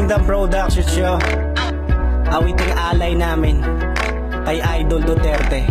Kingdom Production Show. Awiting alay namin kay Idol Duterte.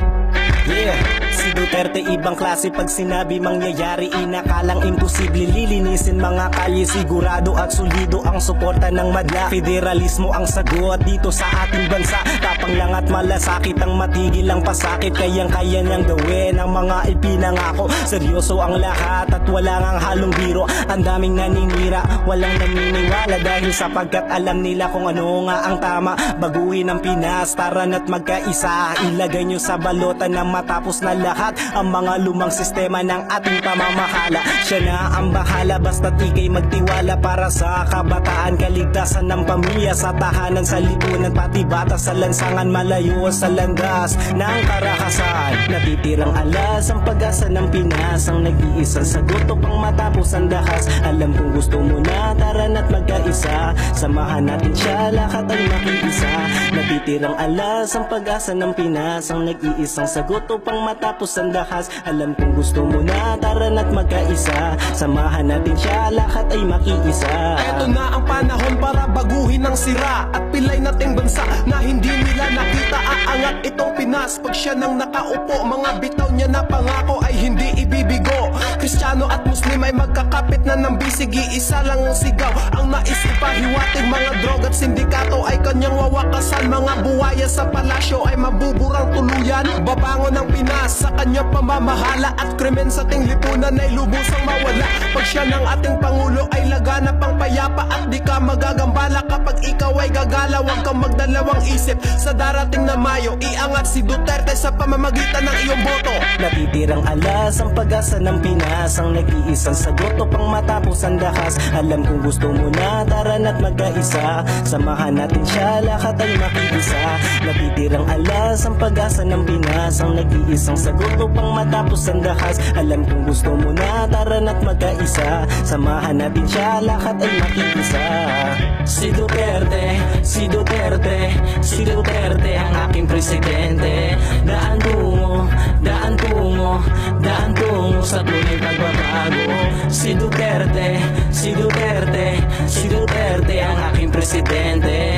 Yeah, si Duterte ibang klase pag sinabi mangyayari. Inakalang imposible lilinisin mga kalye. Sigurado at solido ang suporta ng madla. Federalismo ang sagot dito sa ating bansa. Tapang lang at malasakit ang matigil ang pasakit. Kayang-kaya niyang gawin ang mga ipinangako. Seryoso ang lahat at wala ngang halong biro. Ang daming naninira, walang naniniwala dahil sapagkat alam nila kung ano nga ang tama. Baguhin ang Pinas, taran at magkaisa. Ilagay nyo sa balota na matapos na lahat ang mga lumang sistema ng ating pamamahala. Siya na ang bahala basta't ikay magtiwala para sa kabataan, kaligtasan ng pamilya, sa tahanan, sa lipunan, pati bata sa lansangan, malayo sa landas ng karakasan. Natitirang alas ang pag-asa ng Pinas, ang nag-iisang sagot upang matapos ang dahas. Alam kong gusto mo na, taran at magkaisa, samahan natin siya, lahat ay makiisa. Natitirang alas ang pag-asa ng Pinas, ang nag-iisang sagot upang matapos ang dahas. Alam kong gusto mo na, taran at magkaisa, samahan natin siya, lahat ay makiisa. Eto na ang panahon para baguhin ang sira at pilay nating bansa na hindi nila nakita. Aangat itong Pinas pag siya nang nakaupo. Mga bitaw niya na pangako ay hindi ibibigo. Kristiyano at Muslim ay magkakapit na ng bisig. Iisa lang ang sigaw, ang nais ipahiwatig. Mga drog at sindikato ay kanyang wawakasan. Mga buwaya sa palasyo ay mabuburang tuluyan. Babangon ng Pinas sa kanyang pamamahala at krimen sa ating lipunan ay lubusang mawala. Pag siya ng ating Pangulo ay laganap ang payapa at di ka magagambala. Kapag ikaw ay gagala, huwag kang magdalawang isip. Sa darating na Mayo, iangat si Duterte sa pamamagitan ng iyong boto. Natitirang alas ang pag-asa ng Pinas, ang nag-iisang sagot upang matapos ang dahas. Alam kong gusto mo na, taran at magkaisa, samahan natin siya, lahat ay makiisa. Natitirang alas ang pag-asa ng Pinas, ang nag-iisang sagot upang matapos ang dahas. Alam kong gusto mo na, taran at magkaisa, samahan natin siya, lahat ay makiisa. Si Duterte, si Duterte, si Duterte ang aking presidente. Daan tungo, daan tungo, daan tungo sa tunay pagbabago. Si Duterte, si Duterte, si Duterte ang aking presidente.